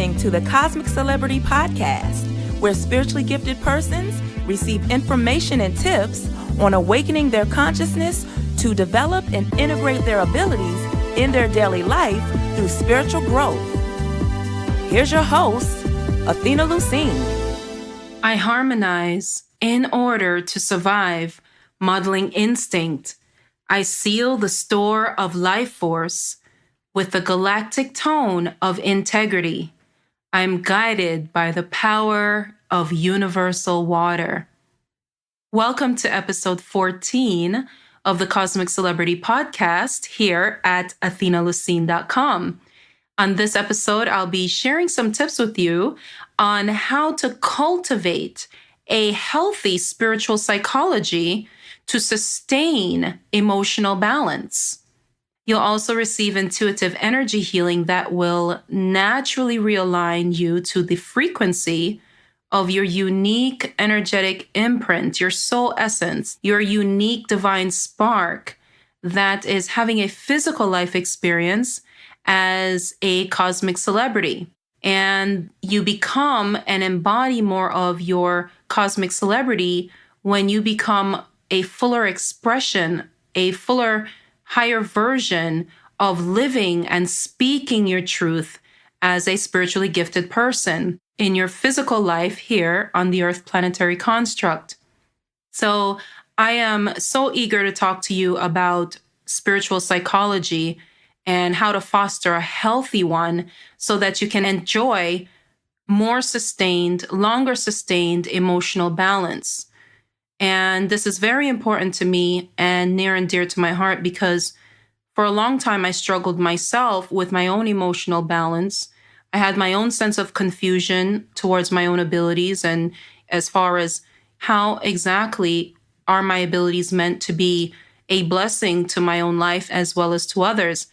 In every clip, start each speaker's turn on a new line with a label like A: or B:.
A: listening to the Cosmic Celebrity Podcast, where spiritually gifted persons receive information and tips on awakening their consciousness to develop and integrate their abilities in their daily life through spiritual growth. Here's your host, Athena Lucene.
B: I harmonize in order to survive, modeling instinct. I seal the store of life force with the galactic tone of integrity. I'm guided by the power of universal water. Welcome to episode 14 of the Cosmic Celebrity Podcast here at athenalucene.com. On this episode, I'll be sharing some tips with you on how to cultivate a healthy spiritual psychology to sustain emotional balance. You'll also receive intuitive energy healing that will naturally realign you to the frequency of your unique energetic imprint, your soul essence, your unique divine spark that is having a physical life experience as a cosmic celebrity. And you become and embody more of your cosmic celebrity when you become a fuller expression, a fuller, higher version of living and speaking your truth as a spiritually gifted person in your physical life here on the Earth planetary construct. So I am so eager to talk to you about spiritual psychology and how to foster a healthy one so that you can enjoy more sustained, longer sustained emotional balance. And this is very important to me and near and dear to my heart because for a long time I struggled myself with my own emotional balance. I had my own sense of confusion towards my own abilities and as far as how exactly are my abilities meant to be a blessing to my own life as well as to others.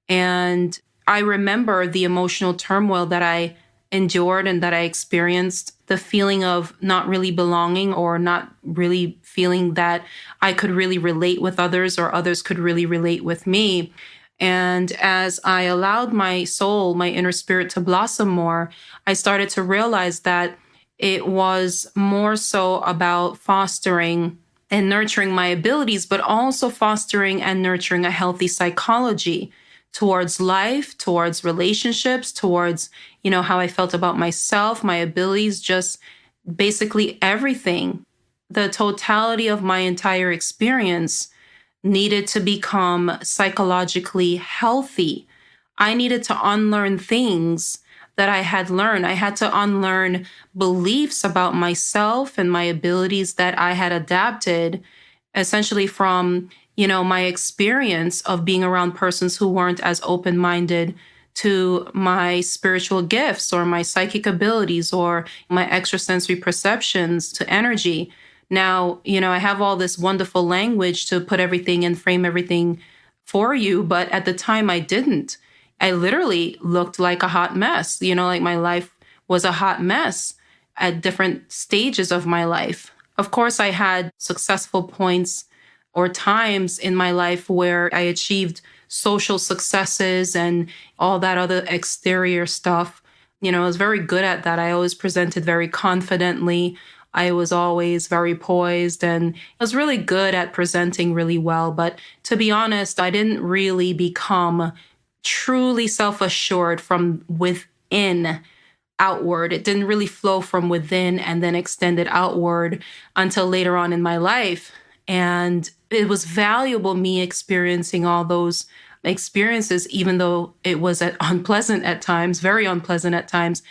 B: And I remember the emotional turmoil that I endured and that I experienced, the feeling of not really belonging or not really feeling that I could really relate with others or others could really relate with me. And as I allowed my soul, my inner spirit to blossom more, I started to realize that it was more so about fostering and nurturing my abilities, but also fostering and nurturing a healthy psychology towards life, towards relationships, towards, how I felt about myself, my abilities, just basically everything. The totality of my entire experience needed to become psychologically healthy. I needed to unlearn things that I had learned. I had to unlearn beliefs about myself and my abilities that I had adapted essentially from my experience of being around persons who weren't as open-minded to my spiritual gifts or my psychic abilities or my extrasensory perceptions to energy. Now, I have all this wonderful language to put everything and frame everything for you, but at the time I didn't. I literally looked like a hot mess, like my life was a hot mess at different stages of my life. Of course, I had successful points or times in my life where I achieved social successes and all that other exterior stuff. I was very good at that. I always presented very confidently. I was always very poised and I was really good at presenting really well. But to be honest, I didn't really become truly self-assured from within outward. It didn't really flow from within and then extended outward until later on in my life. And it was valuable me experiencing all those experiences, even though it was unpleasant at times, very unpleasant at times.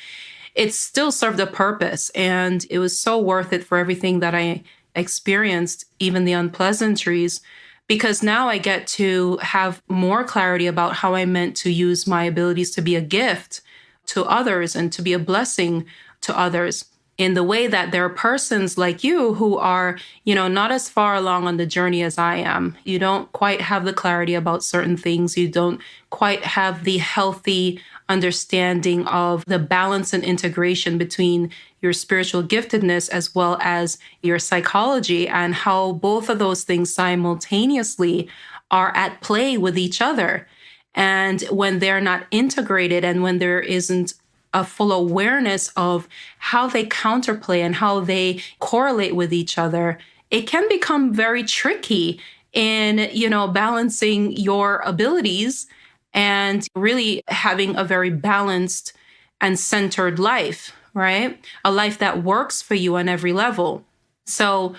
B: It still served a purpose. And it was so worth it for everything that I experienced, even the unpleasantries, because now I get to have more clarity about how I meant to use my abilities to be a gift to others and to be a blessing to others. In the way that there are persons like you who are, not as far along on the journey as I am. You don't quite have the clarity about certain things. You don't quite have the healthy understanding of the balance and integration between your spiritual giftedness as well as your psychology and how both of those things simultaneously are at play with each other. And when they're not integrated and when there isn't a full awareness of how they counterplay and how they correlate with each other, it can become very tricky in, balancing your abilities and really having a very balanced and centered life, right? A life that works for you on every level. So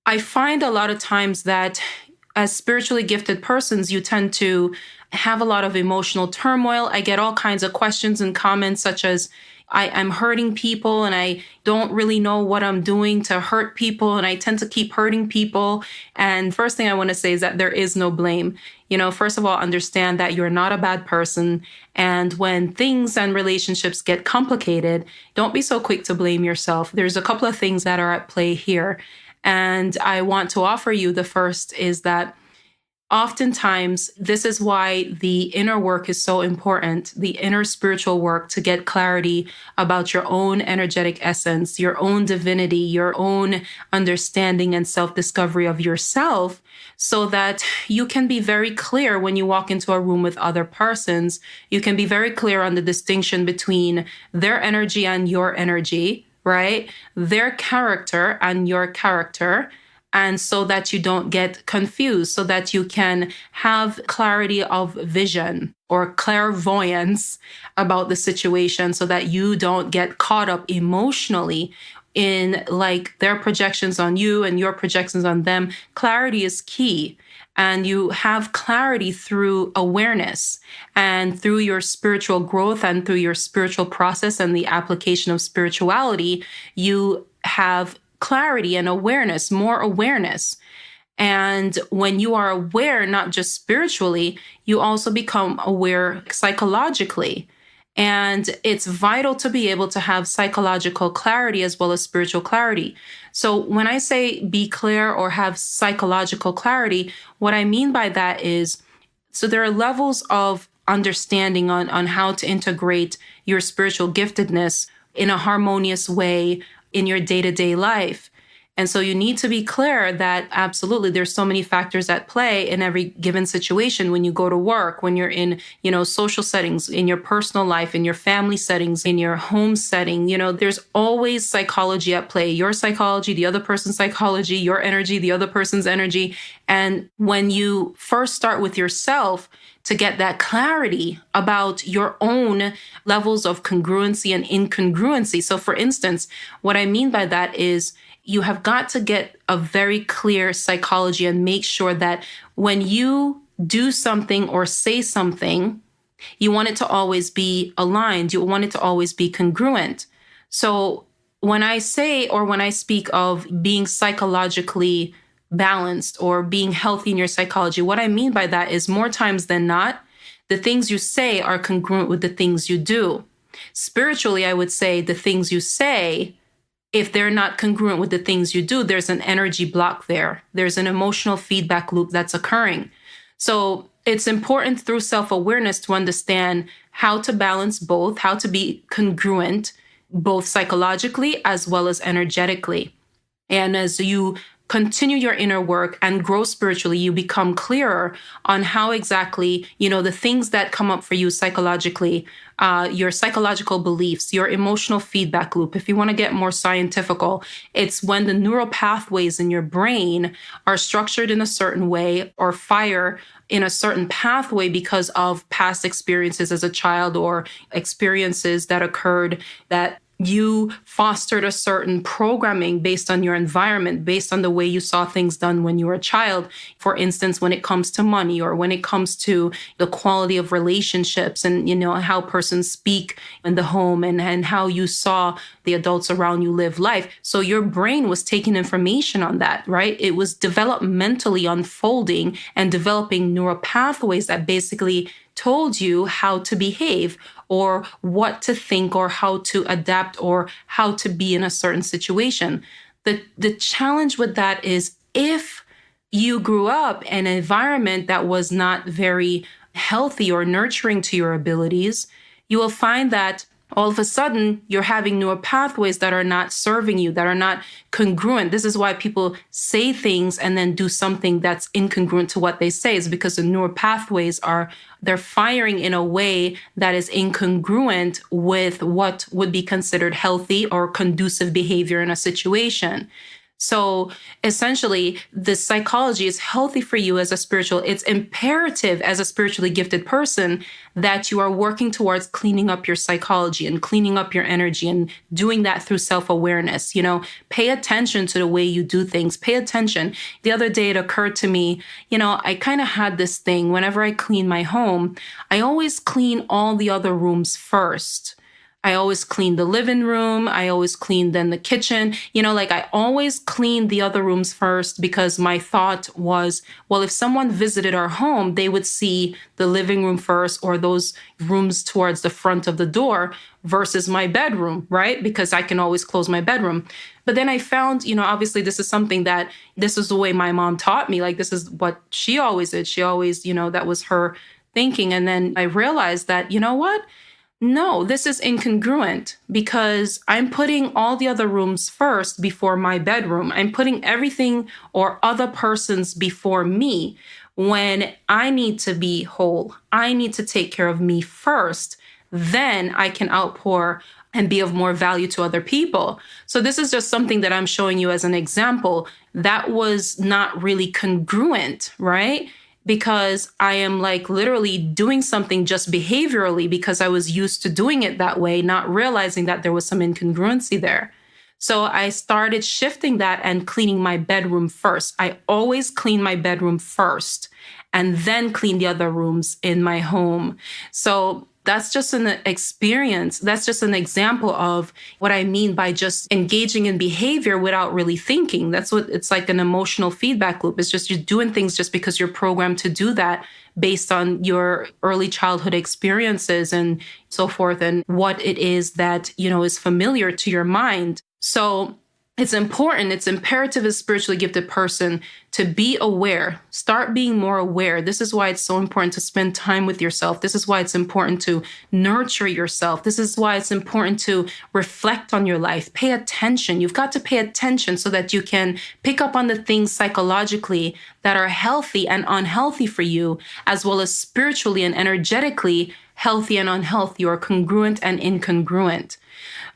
B: I find a lot of times that as spiritually gifted persons, you tend to have a lot of emotional turmoil. I get all kinds of questions and comments such as, I'm hurting people and I don't really know what I'm doing to hurt people, and I tend to keep hurting people. And first thing I want to say is that there is no blame. First of all, understand that you're not a bad person. And when things and relationships get complicated, don't be so quick to blame yourself. There's a couple of things that are at play here. And I want to offer you, the first is that oftentimes, this is why the inner work is so important, the inner spiritual work, to get clarity about your own energetic essence, your own divinity, your own understanding and self-discovery of yourself, so that you can be very clear when you walk into a room with other persons. You can be very clear on the distinction between their energy and your energy, right? Their character and your character. And so that you don't get confused, so that you can have clarity of vision or clairvoyance about the situation, so that you don't get caught up emotionally in like their projections on you and your projections on them. Clarity is key. And you have clarity through awareness and through your spiritual growth and through your spiritual process and the application of spirituality. You have clarity and awareness, more awareness. And when you are aware, not just spiritually, you also become aware psychologically. And it's vital to be able to have psychological clarity as well as spiritual clarity. So when I say be clear or have psychological clarity, what I mean by that is, so there are levels of understanding on how to integrate your spiritual giftedness in a harmonious way in your day-to-day life. And so you need to be clear that absolutely there's so many factors at play in every given situation. When you go to work, when you're in, social settings, in your personal life, in your family settings, in your home setting, there's always psychology at play. Your psychology, the other person's psychology, your energy, the other person's energy. And when you first start with yourself, to get that clarity about your own levels of congruency and incongruency. So for instance, what I mean by that is you have got to get a very clear psychology and make sure that when you do something or say something, you want it to always be aligned. You want it to always be congruent. So when I say, or when I speak of being psychologically balanced or being healthy in your psychology, what I mean by that is more times than not, the things you say are congruent with the things you do. Spiritually, I would say the things you say, if they're not congruent with the things you do, there's an energy block there. There's an emotional feedback loop that's occurring. So it's important through self-awareness to understand how to balance both, how to be congruent, both psychologically as well as energetically. And as you continue your inner work and grow spiritually, you become clearer on how exactly, the things that come up for you psychologically, your psychological beliefs, your emotional feedback loop. If you want to get more scientifical, it's when the neural pathways in your brain are structured in a certain way or fire in a certain pathway because of past experiences as a child or experiences that occurred that you fostered a certain programming based on your environment, based on the way you saw things done when you were a child. For instance, when it comes to money or when it comes to the quality of relationships and, how persons speak in the home and how you saw the adults around you live life. So your brain was taking information on that, right? It was developmentally unfolding and developing neural pathways that basically told you how to behave or what to think or how to adapt or how to be in a certain situation. The challenge with that is if you grew up in an environment that was not very healthy or nurturing to your abilities, you will find that all of a sudden you're having neural pathways that are not serving you, that are not congruent. This is why people say things and then do something that's incongruent to what they say, is because the neural pathways they're firing in a way that is incongruent with what would be considered healthy or conducive behavior in a situation. So essentially, the psychology is healthy for you as a spiritual. It's imperative as a spiritually gifted person that you are working towards cleaning up your psychology and cleaning up your energy and doing that through self-awareness. Pay attention to the way you do things. Pay attention. The other day it occurred to me, I kind of had this thing whenever I clean my home, I always clean all the other rooms first. I always clean the living room. I always clean then the kitchen. I always clean the other rooms first because my thought was, well, if someone visited our home, they would see the living room first or those rooms towards the front of the door versus my bedroom, right? Because I can always close my bedroom. But then I found, obviously this is something this is the way my mom taught me. Like, this is what she always did. She always, that was her thinking. And then I realized that, you know what? No, this is incongruent because I'm putting all the other rooms first before my bedroom. I'm putting everything or other persons before me when I need to be whole. I need to take care of me first. Then I can outpour and be of more value to other people. So this is just something that I'm showing you as an example. That was not really congruent, right? Because I am literally doing something just behaviorally because I was used to doing it that way, not realizing that there was some incongruency there. So I started shifting that and cleaning my bedroom first. I always clean my bedroom first and then clean the other rooms in my home. So that's just an experience. That's just an example of what I mean by just engaging in behavior without really thinking. That's what it's like, an emotional feedback loop. It's just you're doing things just because you're programmed to do that based on your early childhood experiences and so forth and what it is that, is familiar to your mind. So it's important, it's imperative as a spiritually gifted person to be aware, start being more aware. This is why it's so important to spend time with yourself. This is why it's important to nurture yourself. This is why it's important to reflect on your life. Pay attention. You've got to pay attention so that you can pick up on the things psychologically that are healthy and unhealthy for you, as well as spiritually and energetically healthy and unhealthy, or congruent and incongruent.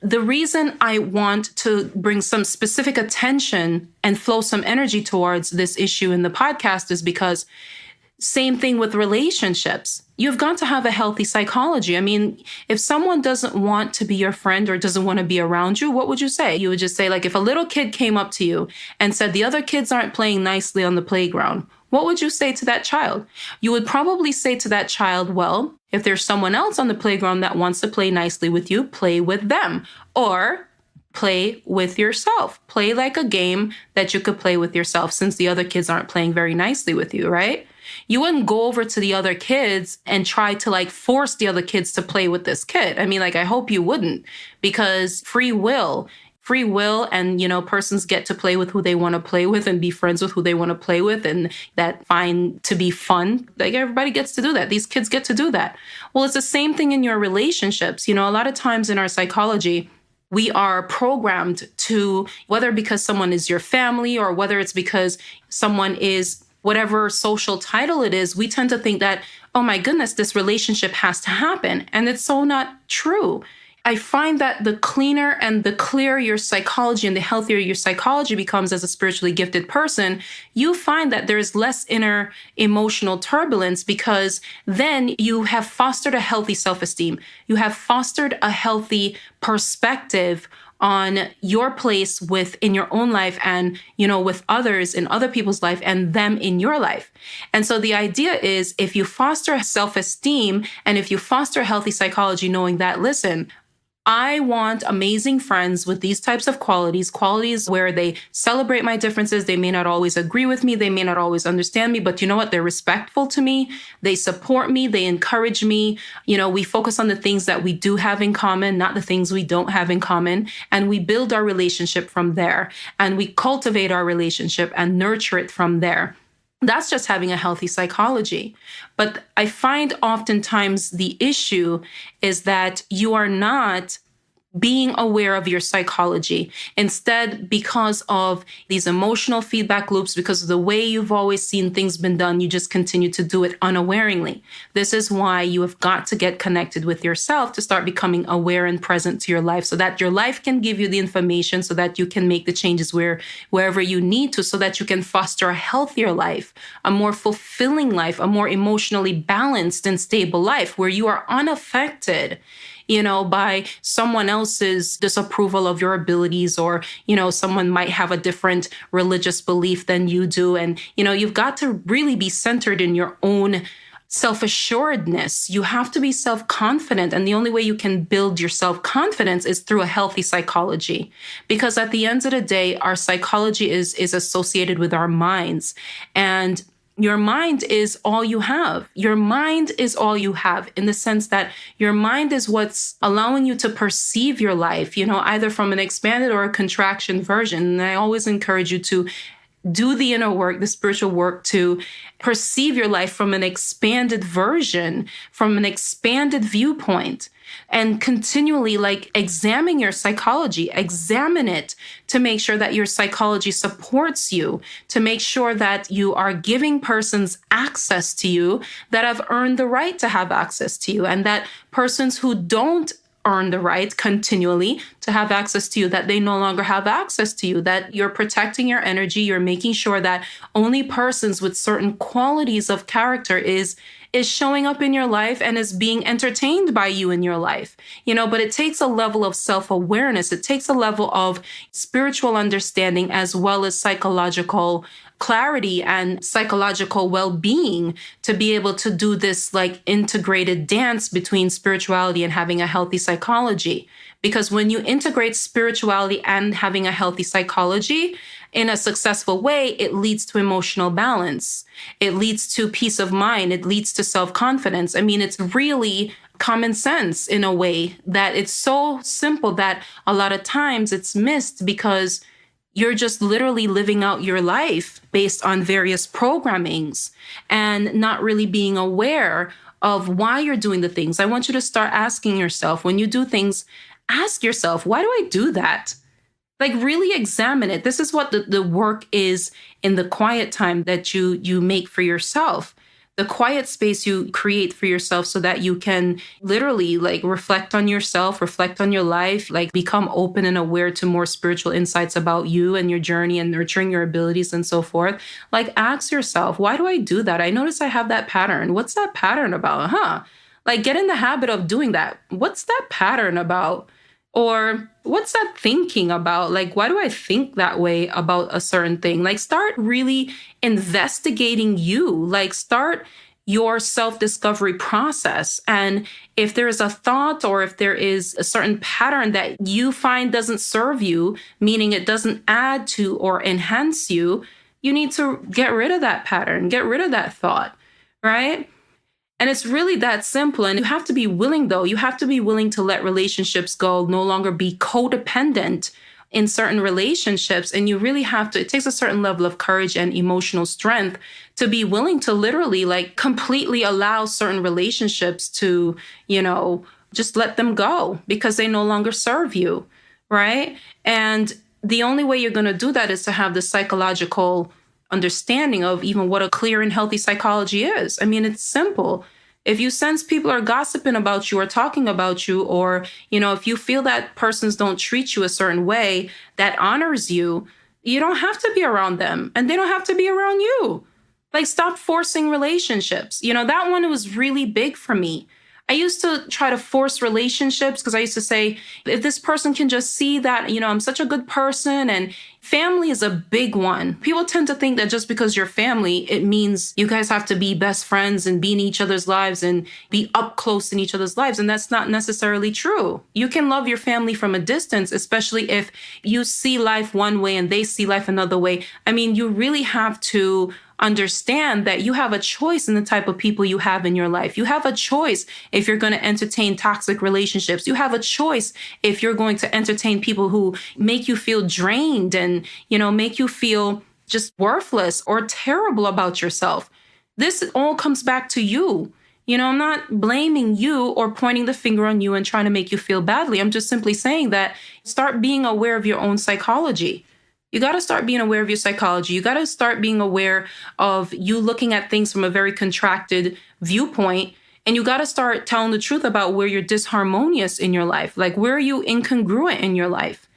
B: The reason I want to bring some specific attention and flow some energy towards this issue in the podcast is because same thing with relationships. You've got to have a healthy psychology. I mean, if someone doesn't want to be your friend or doesn't want to be around you, what would you say? You would just say, if a little kid came up to you and said, the other kids aren't playing nicely on the playground, what would you say to that child? You would probably say to that child, well, if there's someone else on the playground that wants to play nicely with you, play with them. Or play with yourself. Play like a game that you could play with yourself since the other kids aren't playing very nicely with you, right? You wouldn't go over to the other kids and try to force the other kids to play with this kid. I mean, I hope you wouldn't, because free will and, persons get to play with who they want to play with and be friends with who they want to play with, and that find to be fun. Everybody gets to do that. These kids get to do that. Well, it's the same thing in your relationships. A lot of times in our psychology, we are programmed to, whether because someone is your family or whether it's because someone is whatever social title it is, we tend to think that, oh my goodness, this relationship has to happen. And it's so not true. I find that the cleaner and the clearer your psychology and the healthier your psychology becomes as a spiritually gifted person, you find that there's less inner emotional turbulence, because then you have fostered a healthy self-esteem. You have fostered a healthy perspective on your place within your own life and, with others in other people's life and them in your life. And so the idea is, if you foster self-esteem and if you foster healthy psychology, knowing that, listen, I want amazing friends with these types of qualities where they celebrate my differences. They may not always agree with me. They may not always understand me, but you know what? They're respectful to me. They support me. They encourage me. We focus on the things that we do have in common, not the things we don't have in common. And we build our relationship from there. And we cultivate our relationship and nurture it from there. That's just having a healthy psychology. But I find oftentimes the issue is that you are not being aware of your psychology. Instead, because of these emotional feedback loops, because of the way you've always seen things been done, you just continue to do it unawareingly. This is why you have got to get connected with yourself to start becoming aware and present to your life, so that your life can give you the information, so that you can make the changes wherever you need to, so that you can foster a healthier life, a more fulfilling life, a more emotionally balanced and stable life where you are unaffected by someone else's disapproval of your abilities, or, someone might have a different religious belief than you do. And, you've got to really be centered in your own self-assuredness. You have to be self-confident. And the only way you can build your self-confidence is through a healthy psychology. Because at the end of the day, our psychology is associated with our minds. And your mind is all you have. Your mind is all you have, in the sense that your mind is what's allowing you to perceive your life, either from an expanded or a contraction version. And I always encourage you to do the inner work, the spiritual work, to perceive your life from an expanded version, from an expanded viewpoint. And continually examine your psychology, examine it to make sure that your psychology supports you, to make sure that you are giving persons access to you that have earned the right to have access to you, and that persons who don't earn the right continually to have access to you, that they no longer have access to you, that you're protecting your energy, you're making sure that only persons with certain qualities of character is showing up in your life and is being entertained by you in your life. But it takes a level of self-awareness. It takes a level of spiritual understanding, as well as psychological clarity and psychological well-being, to be able to do this integrated dance between spirituality and having a healthy psychology. Because when you integrate spirituality and having a healthy psychology in a successful way, it leads to emotional balance. It leads to peace of mind. It leads to self-confidence. I mean, it's really common sense in a way, that it's so simple that a lot of times it's missed, because you're just literally living out your life based on various programmings and not really being aware of why you're doing the things. I want you to start asking yourself, when you do things, ask yourself, why do I do that? Really examine it. This is what the work is in the quiet time that you make for yourself. The quiet space you create for yourself, so that you can literally reflect on yourself, reflect on your life, become open and aware to more spiritual insights about you and your journey, and nurturing your abilities and so forth. Ask yourself, why do I do that? I notice I have that pattern. What's that pattern about? Get in the habit of doing that. What's that pattern about? Or what's that thinking about? Why do I think that way about a certain thing? Start really investigating you. Start your self-discovery process. And if there is a thought, or if there is a certain pattern that you find doesn't serve you, meaning it doesn't add to or enhance you, you need to get rid of that pattern, get rid of that thought, right? And it's really that simple. And you have to be willing, though. You have to be willing to let relationships go, no longer be codependent in certain relationships. And you really have to, it takes a certain level of courage and emotional strength to be willing to literally completely allow certain relationships to, just let them go because they no longer serve you, right? And the only way you're going to do that is to have the psychological understanding of even what a clear and healthy psychology is. I mean, it's simple. If you sense people are gossiping about you or talking about you, or, if you feel that persons don't treat you a certain way that honors you, you don't have to be around them, and they don't have to be around you. Stop forcing relationships. That one was really big for me. I used to try to force relationships because I used to say, if this person can just see that, I'm such a good person. And family is a big one. People tend to think that just because you're family, it means you guys have to be best friends and be in each other's lives and be up close in each other's lives. And that's not necessarily true. You can love your family from a distance, especially if you see life one way and they see life another way. I mean, you really have to understand that you have a choice in the type of people you have in your life. You have a choice if you're going to entertain toxic relationships. You have a choice if you're going to entertain people who make you feel drained and, make you feel just worthless or terrible about yourself. This all comes back to you. I'm not blaming you or pointing the finger on you and trying to make you feel badly. I'm just simply saying that start being aware of your own psychology. You got to start being aware of your psychology. You got to start being aware of you looking at things from a very contracted viewpoint. And you got to start telling the truth about where you're disharmonious in your life. Like, where are you incongruent in your life?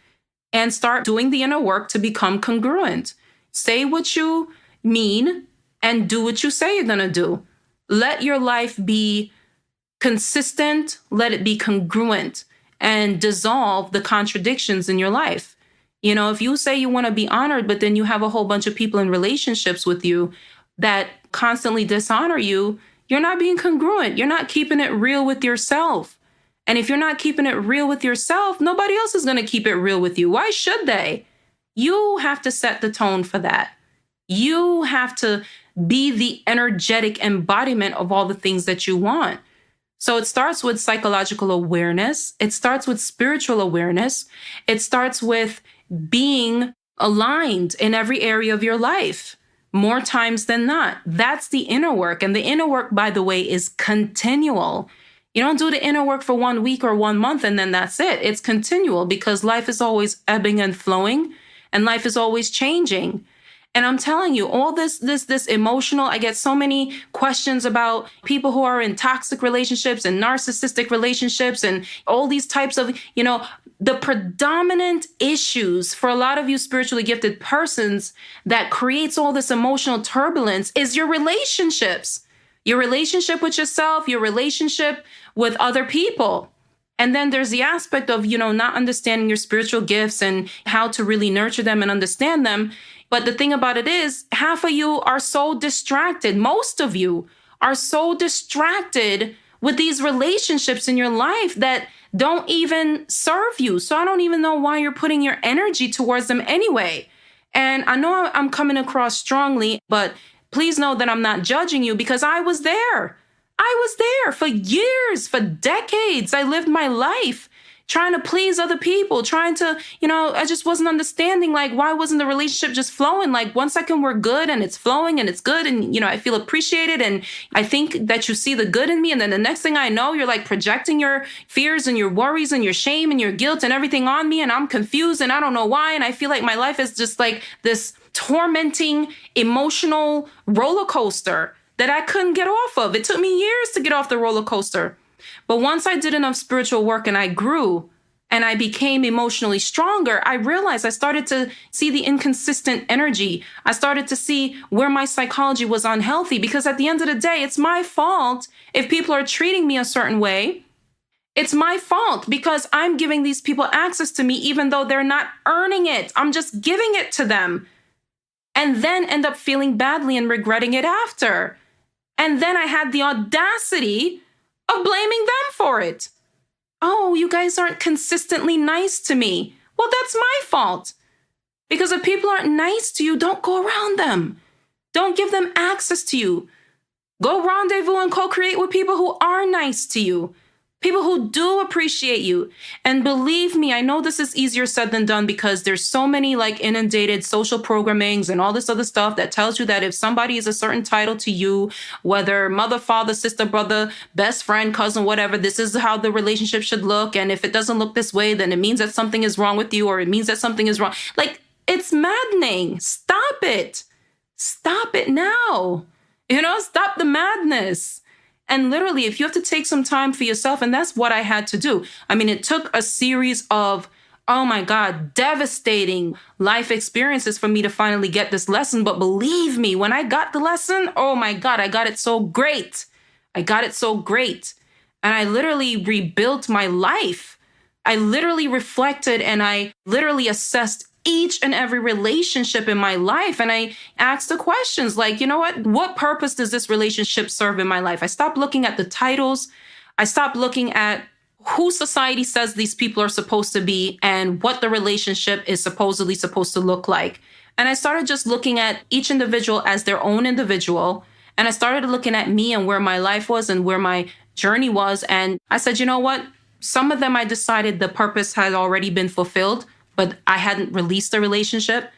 B: And start doing the inner work to become congruent. Say what you mean and do what you say you're going to do. Let your life be consistent. Let it be congruent and dissolve the contradictions in your life. If you say you want to be honored, but then you have a whole bunch of people in relationships with you that constantly dishonor you, you're not being congruent. You're not keeping it real with yourself. And if you're not keeping it real with yourself, nobody else is going to keep it real with you. Why should they? You have to set the tone for that. You have to be the energetic embodiment of all the things that you want. So it starts with psychological awareness. It starts with spiritual awareness. It starts with being aligned in every area of your life more times than not. That's the inner work. And the inner work, by the way, is continual. You don't do the inner work for 1 week or 1 month and then that's it. It's continual because life is always ebbing and flowing and life is always changing. And I'm telling you, all this emotional, I get so many questions about people who are in toxic relationships and narcissistic relationships and all these types of, the predominant issues for a lot of you spiritually gifted persons that creates all this emotional turbulence is your relationships, your relationship with yourself, your relationship with other people. And then there's the aspect of, not understanding your spiritual gifts and how to really nurture them and understand them. But the thing about it is, half of you are so distracted. Most of you are so distracted with these relationships in your life that don't even serve you. So I don't even know why you're putting your energy towards them anyway. And I know I'm coming across strongly, but please know that I'm not judging you because I was there. I was there for years, for decades. I lived my life trying to please other people, trying to, I just wasn't understanding, like, why wasn't the relationship just flowing? Like, 1 second we're good and it's flowing and it's good and, I feel appreciated and I think that you see the good in me. And then the next thing I know, you're like projecting your fears and your worries and your shame and your guilt and everything on me. And I'm confused and I don't know why. And I feel like my life is just like this tormenting emotional roller coaster that I couldn't get off of. It took me years to get off the roller coaster. But once I did enough spiritual work and I grew and I became emotionally stronger, I realized I started to see the inconsistent energy. I started to see where my psychology was unhealthy because at the end of the day, it's my fault if people are treating me a certain way. It's my fault because I'm giving these people access to me even though they're not earning it. I'm just giving it to them and then end up feeling badly and regretting it after. And then I had the audacity of blaming them for it. Oh, you guys aren't consistently nice to me. Well, that's my fault. Because if people aren't nice to you, don't go around them. Don't give them access to you. Go rendezvous and co-create with people who are nice to you. People who do appreciate you. And believe me, I know this is easier said than done because there's so many like inundated social programmings and all this other stuff that tells you that if somebody is a certain title to you, whether mother, father, sister, brother, best friend, cousin, whatever, this is how the relationship should look. And if it doesn't look this way, then it means that something is wrong with you or it means that something is wrong. Like, it's maddening. Stop it. Stop it now. Stop the madness. And literally, if you have to take some time for yourself, and that's what I had to do. I mean, it took a series of, oh my God, devastating life experiences for me to finally get this lesson. But believe me, when I got the lesson, oh my God, I got it so great. I got it so great. And I literally rebuilt my life. I literally reflected and I literally assessed each and every relationship in my life. And I asked the questions like, what purpose does this relationship serve in my life? I stopped looking at the titles. I stopped looking at who society says these people are supposed to be and what the relationship is supposedly supposed to look like. And I started just looking at each individual as their own individual. And I started looking at me and where my life was and where my journey was. And I said, you know what? Some of them I decided the purpose had already been fulfilled, but I hadn't released the relationship.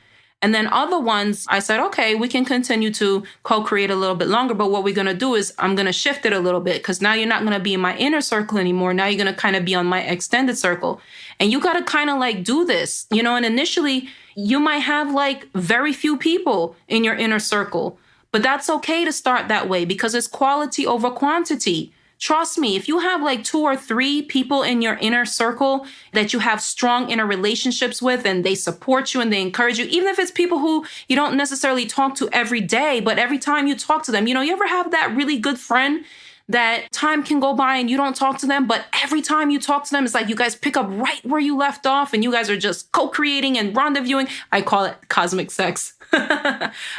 B: And then other ones, I said, okay, we can continue to co-create a little bit longer. But what we're going to do is I'm going to shift it a little bit, because now you're not going to be in my inner circle anymore. Now you're going to kind of be on my extended circle. And you got to kind of like do this, and initially you might have like very few people in your inner circle, but that's okay to start that way, because it's quality over quantity. Trust me, if you have like 2 or 3 people in your inner circle that you have strong inner relationships with, and they support you and they encourage you, even if it's people who you don't necessarily talk to every day, but every time you talk to them, you ever have that really good friend that time can go by and you don't talk to them, but every time you talk to them, it's like you guys pick up right where you left off and you guys are just co-creating and rendezvousing. I call it cosmic sex.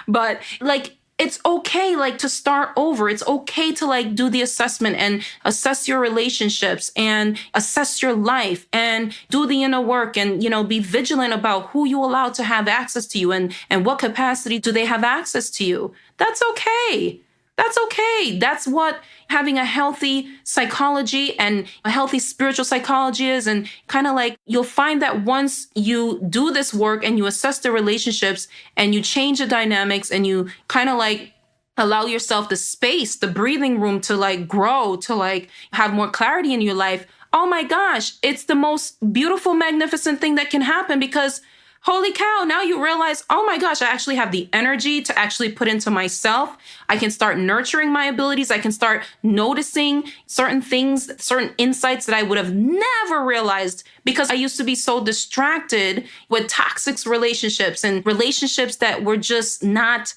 B: But like, it's okay, like, to start over. It's okay to like do the assessment and assess your relationships and assess your life and do the inner work and, be vigilant about who you allow to have access to you and what capacity do they have access to you. That's okay. That's okay. That's what having a healthy psychology and a healthy spiritual psychology is. And kind of like, you'll find that once you do this work and you assess the relationships and you change the dynamics and you kind of like allow yourself the space, the breathing room to like grow, to like have more clarity in your life. Oh my gosh, it's the most beautiful, magnificent thing that can happen, because holy cow, now you realize, oh my gosh, I actually have the energy to actually put into myself. I can start nurturing my abilities. I can start noticing certain things, certain insights that I would have never realized, because I used to be so distracted with toxic relationships and relationships that were just not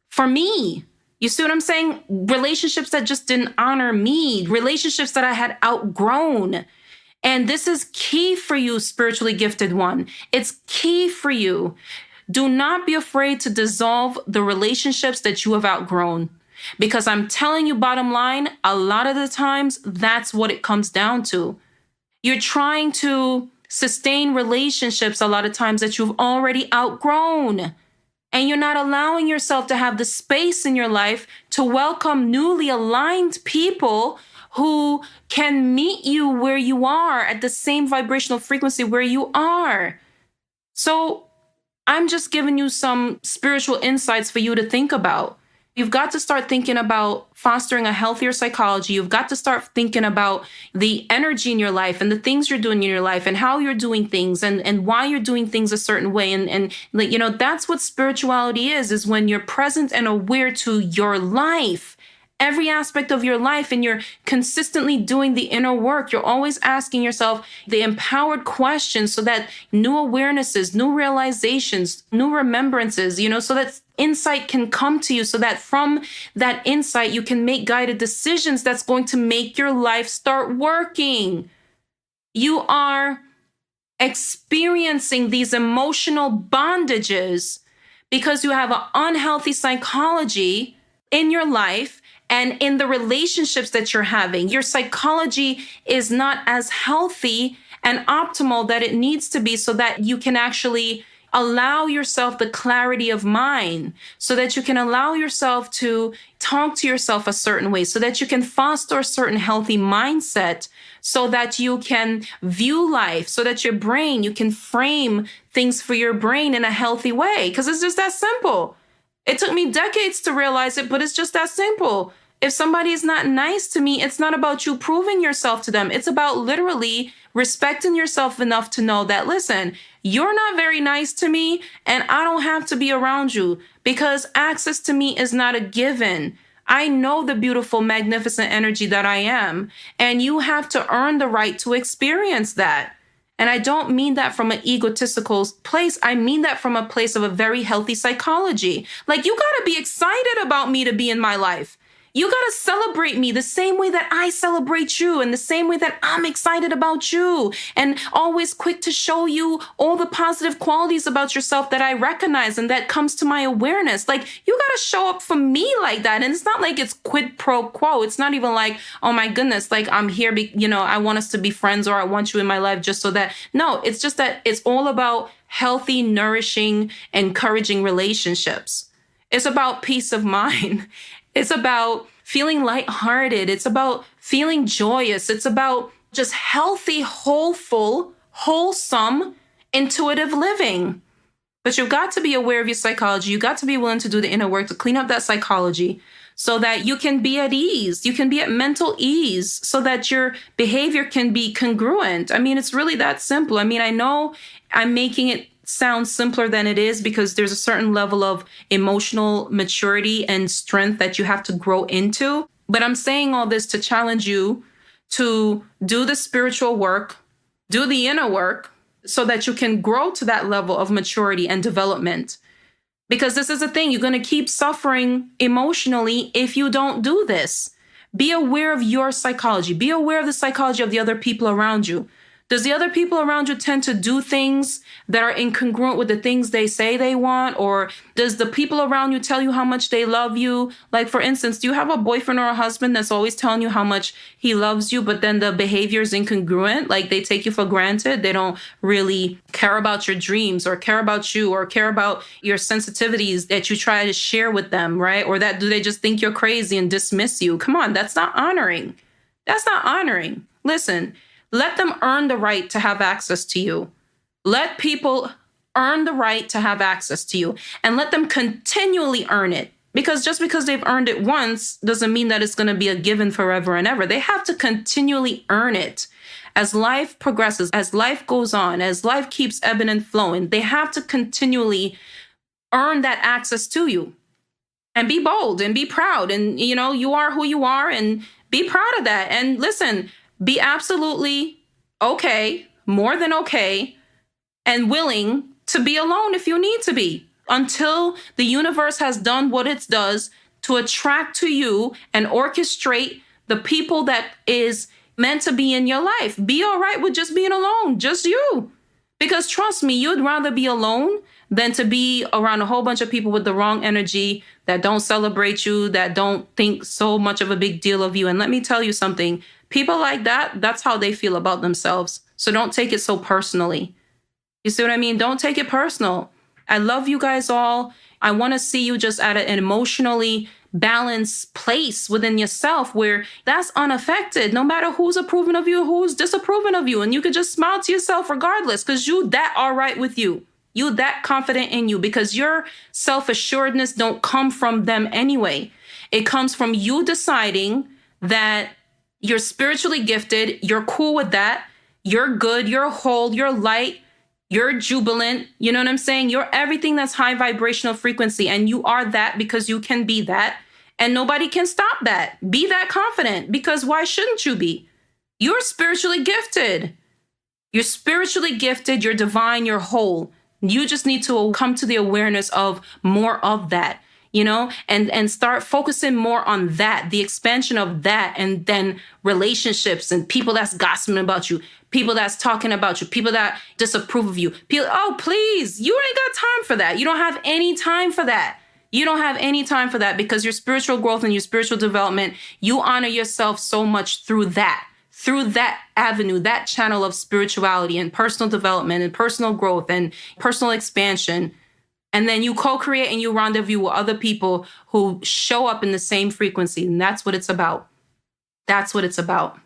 B: for me. You see what I'm saying? Relationships that just didn't honor me, relationships that I had outgrown. And this is key for you, spiritually gifted one. It's key for you. Do not be afraid to dissolve the relationships that you have outgrown, because I'm telling you, bottom line, a lot of the times, that's what it comes down to. You're trying to sustain relationships a lot of times that you've already outgrown. And you're not allowing yourself to have the space in your life to welcome newly aligned people who can meet you where you are at the same vibrational frequency where you are. So I'm just giving you some spiritual insights for you to think about. You've got to start thinking about fostering a healthier psychology. You've got to start thinking about the energy in your life and the things you're doing in your life and how you're doing things and why you're doing things a certain way. And that's what spirituality is when you're present and aware to your life, every aspect of your life, and you're consistently doing the inner work. You're always asking yourself the empowered questions so that new awarenesses, new realizations, new remembrances, so that insight can come to you, so that from that insight, you can make guided decisions that's going to make your life start working. You are experiencing these emotional bondages because you have an unhealthy psychology in your life and in the relationships that you're having. Your psychology is not as healthy and optimal that it needs to be, so that you can actually allow yourself the clarity of mind, so that you can allow yourself to talk to yourself a certain way, so that you can foster a certain healthy mindset, so that you can view life, so that you can frame things for your brain in a healthy way. Because it's just that simple. It took me decades to realize it, but it's just that simple. If somebody is not nice to me, it's not about you proving yourself to them. It's about literally respecting yourself enough to know that, listen, you're not very nice to me and I don't have to be around you, because access to me is not a given. I know the beautiful, magnificent energy that I am, and you have to earn the right to experience that. And I don't mean that from an egotistical place. I mean that from a place of a very healthy psychology. Like, you got to be excited about me to be in my life. You got to celebrate me the same way that I celebrate you, and the same way that I'm excited about you, and always quick to show you all the positive qualities about yourself that I recognize and that comes to my awareness. Like, you got to show up for me like that. And it's not like it's quid pro quo. It's not even like, oh my goodness, like I'm here, I want us to be friends, or I want you in my life just so that. No, it's just that it's all about healthy, nourishing, encouraging relationships. It's about peace of mind. It's about feeling lighthearted. It's about feeling joyous. It's about just healthy, wholesome, intuitive living. But you've got to be aware of your psychology. You've got to be willing to do the inner work to clean up that psychology so that you can be at ease. You can be at mental ease so that your behavior can be congruent. I mean, it's really that simple. I mean, I know I'm making it sound simpler than it is because there's a certain level of emotional maturity and strength that you have to grow into. But I'm saying all this to challenge you to do the spiritual work, do the inner work, so that you can grow to that level of maturity and development. Because this is the thing, you're going to keep suffering emotionally if you don't do this. Be aware of your psychology. Be aware of the psychology of the other people around you. Does the other people around you tend to do things that are incongruent with the things they say they want? Or does the people around you tell you how much they love you? Like, for instance, do you have a boyfriend or a husband that's always telling you how much he loves you, but then the behavior is incongruent? Like, they take you for granted. They don't really care about your dreams or care about you or care about your sensitivities that you try to share with them, right? Or that do they just think you're crazy and dismiss you? Come on, that's not honoring. That's not honoring. Listen. Let them earn the right to have access to you. Let people earn the right to have access to you and let them continually earn it. Because just because they've earned it once doesn't mean that it's going to be a given forever and ever. They have to continually earn it. As life progresses, as life goes on, as life keeps ebbing and flowing, they have to continually earn that access to you. And be bold and be proud. And, you are who you are and be proud of that. And listen, be absolutely okay, more than okay, and willing to be alone if you need to be until the universe has done what it does to attract to you and orchestrate the people that is meant to be in your life. Be all right with just being alone, just you. Because trust me, you'd rather be alone than to be around a whole bunch of people with the wrong energy that don't celebrate you, that don't think so much of a big deal of you. And let me tell you something. People like that, that's how they feel about themselves. So don't take it so personally. You see what I mean? Don't take it personal. I love you guys all. I want to see you just at an emotionally balanced place within yourself where that's unaffected, no matter who's approving of you, who's disapproving of you. And you could just smile to yourself regardless because you that all right with you. You that confident in you because your self-assuredness don't come from them anyway. It comes from you deciding that you're spiritually gifted. You're cool with that. You're good. You're whole. You're light. You're jubilant. You know what I'm saying? You're everything that's high vibrational frequency. And you are that because you can be that. And nobody can stop that. Be that confident because why shouldn't you be? You're spiritually gifted. You're spiritually gifted. You're divine. You're whole. You just need to come to the awareness of more of that. And start focusing more on that, the expansion of that, and then relationships and people that's gossiping about you, people that's talking about you, people that disapprove of you. People, oh, please, you ain't got time for that. You don't have any time for that. You don't have any time for that because your spiritual growth and your spiritual development, you honor yourself so much through that avenue, that channel of spirituality and personal development and personal growth and personal expansion. And then you co-create and you rendezvous with other people who show up in the same frequency. And that's what it's about. That's what it's about.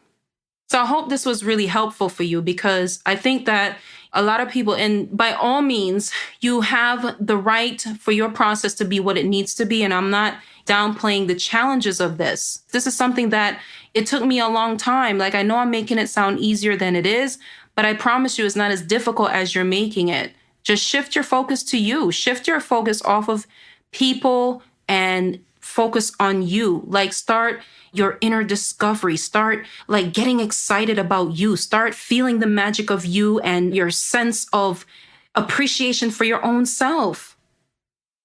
B: So I hope this was really helpful for you because I think that a lot of people, and by all means, you have the right for your process to be what it needs to be. And I'm not downplaying the challenges of this. This is something that it took me a long time. Like, I know I'm making it sound easier than it is, but I promise you it's not as difficult as you're making it. Just shift your focus to you. Shift your focus off of people and focus on you. Like, start your inner discovery. Start like getting excited about you. Start feeling the magic of you and your sense of appreciation for your own self.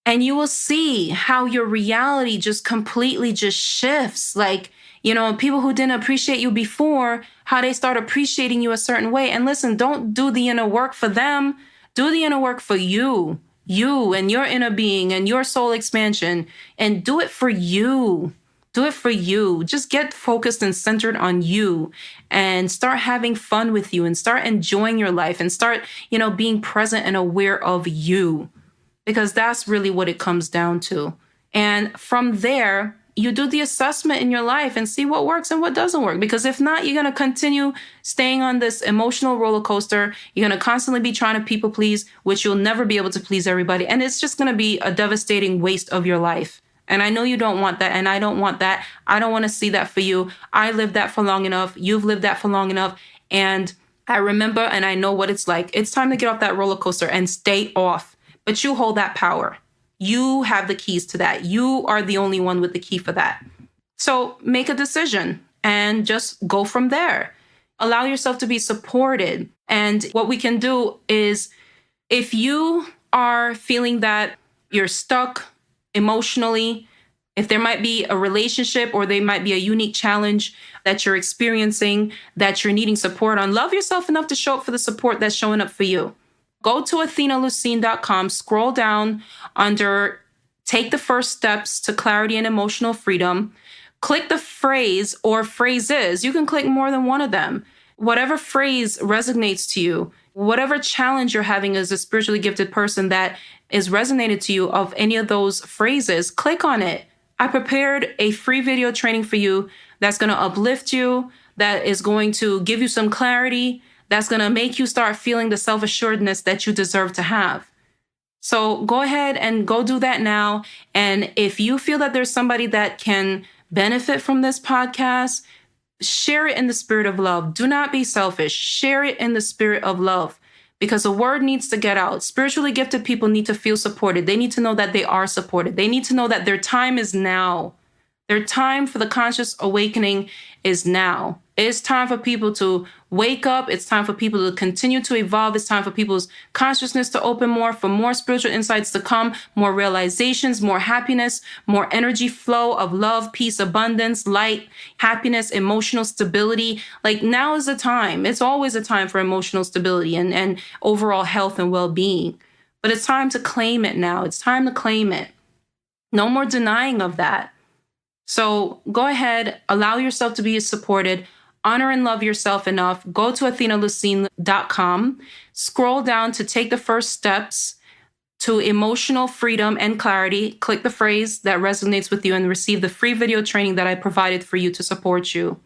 B: And you will see how your reality just completely just shifts. Like, people who didn't appreciate you before, how they start appreciating you a certain way. And listen, don't do the inner work for them. Do the inner work for you and your inner being and your soul expansion, and do it for you. Do it for you. Just get focused and centered on you and start having fun with you and start enjoying your life and start, being present and aware of you, because that's really what it comes down to. And from there, you do the assessment in your life and see what works and what doesn't work. Because if not, you're going to continue staying on this emotional roller coaster. You're going to constantly be trying to people please, which you'll never be able to please everybody. And it's just going to be a devastating waste of your life. And I know you don't want that. And I don't want that. I don't want to see that for you. I lived that for long enough. You've lived that for long enough. And I remember and I know what it's like. It's time to get off that roller coaster and stay off. But you hold that power. You have the keys to that. You are the only one with the key for that. So make a decision and just go from there. Allow yourself to be supported. And what we can do is, if you are feeling that you're stuck emotionally, if there might be a relationship or there might be a unique challenge that you're experiencing that you're needing support on, love yourself enough to show up for the support that's showing up for you. Go to AthenaLucene.com, scroll down under Take the First Steps to Clarity and Emotional Freedom. Click the phrase or phrases. You can click more than one of them. Whatever phrase resonates to you, whatever challenge you're having as a spiritually gifted person that is resonated to you of any of those phrases, click on it. I prepared a free video training for you that's going to uplift you, that is going to give you some clarity, that's going to make you start feeling the self-assuredness that you deserve to have. So go ahead and go do that now. And if you feel that there's somebody that can benefit from this podcast, share it in the spirit of love. Do not be selfish. Share it in the spirit of love, because the word needs to get out. Spiritually gifted people need to feel supported. They need to know that they are supported. They need to know that their time is now. Their time for the conscious awakening is now. It's time for people to wake up. It's time for people to continue to evolve. It's time for people's consciousness to open more, for more spiritual insights to come, more realizations, more happiness, more energy flow of love, peace, abundance, light, happiness, emotional stability. Like, now is the time. It's always a time for emotional stability and overall health and well-being. But it's time to claim it now. It's time to claim it. No more denying of that. So go ahead, allow yourself to be supported. Honor and love yourself enough. Go to AthenaLucene.com. Scroll down to Take the First Steps to Emotional Freedom and Clarity. Click the phrase that resonates with you and receive the free video training that I provided for you to support you.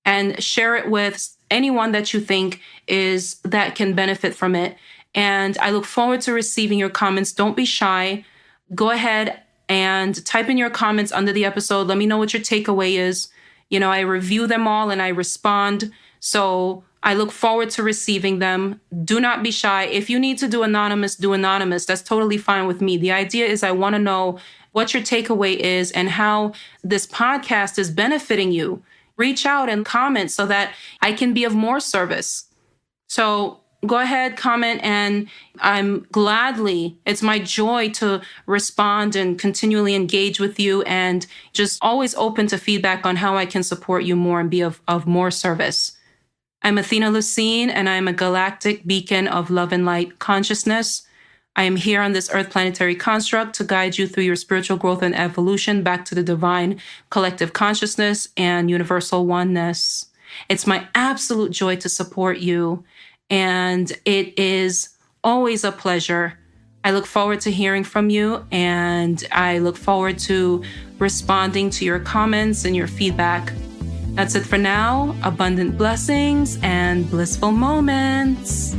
B: And share it with anyone that you think that can benefit from it. And I look forward to receiving your comments. Don't be shy. Go ahead and type in your comments under the episode. Let me know what your takeaway is. I review them all and I respond. So I look forward to receiving them. Do not be shy. If you need to do anonymous, do anonymous. That's totally fine with me. The idea is I want to know what your takeaway is and how this podcast is benefiting you. Reach out and comment so that I can be of more service. So go ahead, comment, and it's my joy to respond and continually engage with you, and just always open to feedback on how I can support you more and be of more service. I'm Athena Lucene, and I'm a galactic beacon of love and light consciousness. I am here on this earth planetary construct to guide you through your spiritual growth and evolution back to the divine collective consciousness and universal oneness. It's my absolute joy to support you. And it is always a pleasure. I look forward to hearing from you, and I look forward to responding to your comments and your feedback. That's it for now. Abundant blessings and blissful moments.